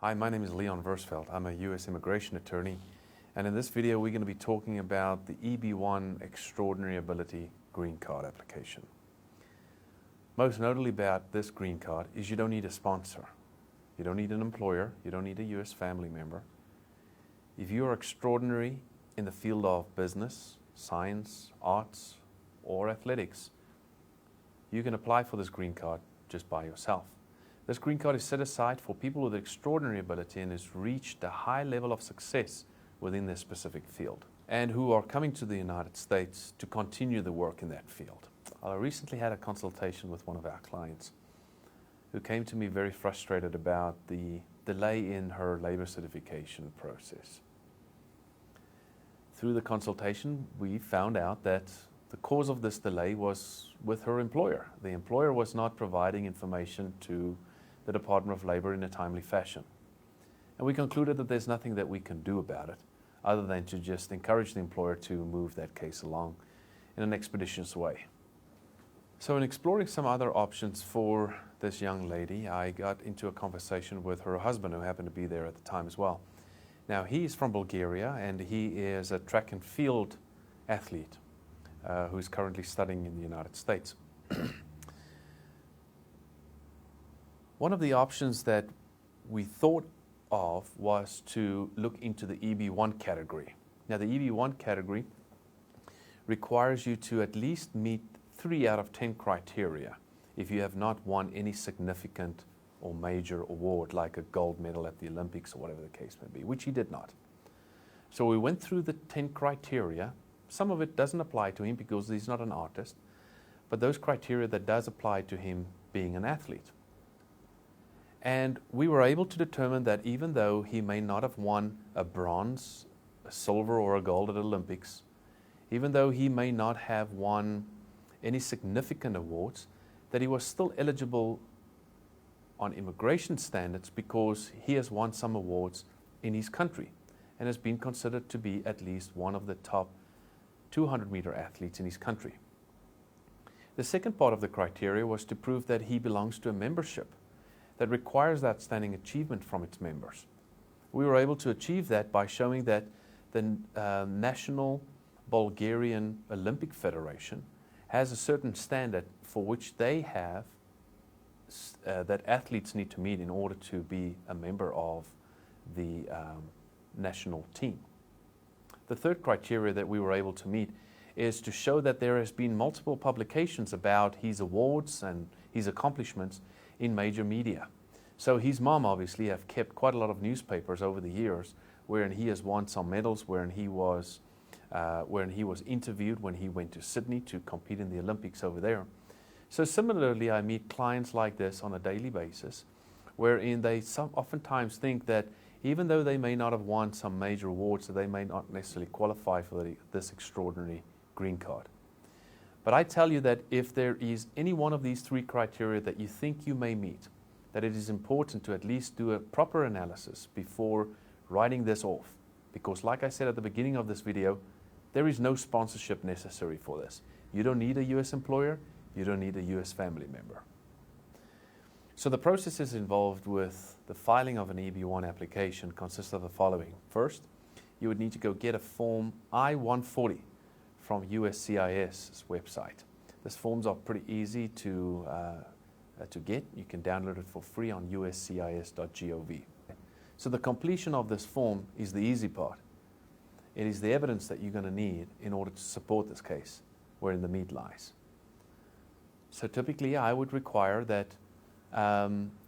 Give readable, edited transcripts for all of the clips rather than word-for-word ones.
Hi, my name is Leon Versfeld. I'm a U.S. immigration attorney, and in this video we're going to be talking about the EB1 Extraordinary Ability Green Card application. Most notably about this green card is you don't need a sponsor. You don't need an employer. You don't need a U.S. family member. If you are extraordinary in the field of business, science, arts, or athletics, you can apply for this green card just by yourself. This green card is set aside for people with extraordinary ability and has reached a high level of success within their specific field and who are coming to the United States to continue the work in that field. I recently had a consultation with one of our clients who came to me very frustrated about the delay in her labor certification process. Through the consultation, we found out that the cause of this delay was with her employer. The employer was not providing information to the Department of Labor in a timely fashion. And we concluded that there's nothing that we can do about it other than to just encourage the employer to move that case along in an expeditious way. So in exploring some other options for this young lady, I got into a conversation with her husband, who happened to be there at the time as well. Now, he's from Bulgaria, and he is a track and field athlete who's currently studying in the United States. One of the options that we thought of was to look into the EB1 category. Now, the EB1 category requires you to at least meet 3 out of 10 criteria if you have not won any significant or major award like a gold medal at the Olympics or whatever the case may be, which he did not. So we went through the 10 criteria. Some of it doesn't apply to him because he's not an artist, but those criteria that does apply to him being an athlete. And we were able to determine that even though he may not have won a bronze, a silver, or a gold at the Olympics, even though he may not have won any significant awards, that he was still eligible on immigration standards because he has won some awards in his country and has been considered to be at least one of the top 200-meter athletes in his country. The second part of the criteria was to prove that he belongs to a membership that requires outstanding achievement from its members. We were able to achieve that by showing that the National Bulgarian Olympic Federation has a certain standard for which they have that athletes need to meet in order to be a member of the national team. The third criteria that we were able to meet is to show that there has been multiple publications about his awards and his accomplishments in major media. So his mom obviously have kept quite a lot of newspapers over the years wherein he has won some medals, wherein he was interviewed when he went to Sydney to compete in the Olympics over there. So similarly, I meet clients like this on a daily basis, wherein they oftentimes think that even though they may not have won some major awards, that they may not necessarily qualify for this extraordinary green card. But I tell you that if there is any one of these 3 criteria that you think you may meet, that it is important to at least do a proper analysis before writing this off. Because like I said at the beginning of this video, there is no sponsorship necessary for this. You don't need a U.S. employer. You don't need a U.S. family member. So the processes involved with the filing of an EB1 application consists of the following. First, you would need to go get a form I-140 from USCIS's website. These forms are pretty easy to get. You can download it for free on uscis.gov. So the completion of this form is the easy part. It is the evidence that you're going to need in order to support this case, wherein the meat lies. So typically I would require that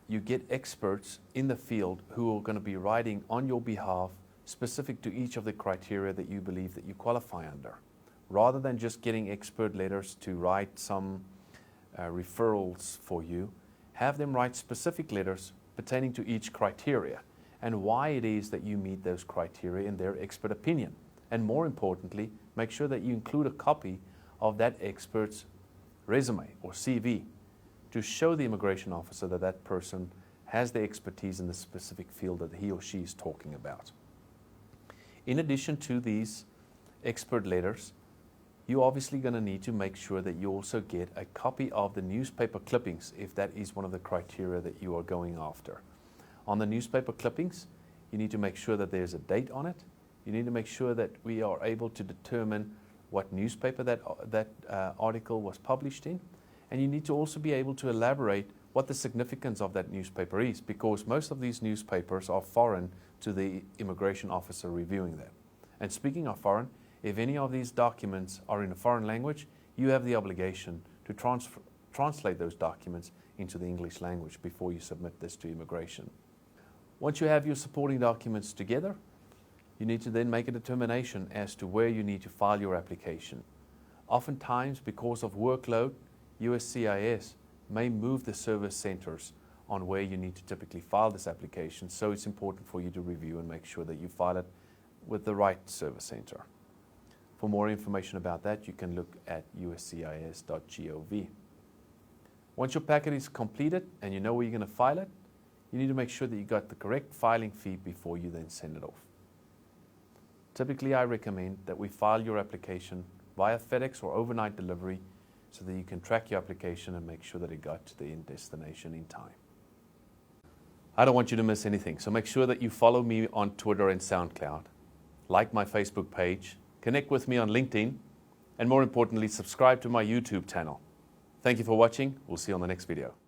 you get experts in the field who are going to be writing on your behalf specific to each of the criteria that you believe that you qualify under. Rather than just getting expert letters to write some referrals for you, have them write specific letters pertaining to each criteria and why it is that you meet those criteria in their expert opinion. And more importantly, make sure that you include a copy of that expert's resume or CV to show the immigration officer that that person has the expertise in the specific field that he or she is talking about. In addition to these expert letters, you're obviously going to need to make sure that you also get a copy of the newspaper clippings if that is one of the criteria that you are going after. On the newspaper clippings, you need to make sure that there's a date on it. You need to make sure that we are able to determine what newspaper that article was published in. And you need to also be able to elaborate what the significance of that newspaper is, because most of these newspapers are foreign to the immigration officer reviewing them. And speaking of foreign, if any of these documents are in a foreign language, you have the obligation to translate those documents into the English language before you submit this to immigration. Once you have your supporting documents together, you need to then make a determination as to where you need to file your application. Oftentimes, because of workload, USCIS may move the service centers on where you need to typically file this application, so it's important for you to review and make sure that you file it with the right service center. For more information about that, you can look at uscis.gov. Once your packet is completed and you know where you're going to file it, you need to make sure that you got the correct filing fee before you then send it off. Typically, I recommend that we file your application via FedEx or overnight delivery so that you can track your application and make sure that it got to the end destination in time. I don't want you to miss anything, so make sure that you follow me on Twitter and SoundCloud, like my Facebook page, connect with me on LinkedIn, and more importantly, subscribe to my YouTube channel. Thank you for watching. We'll see you on the next video.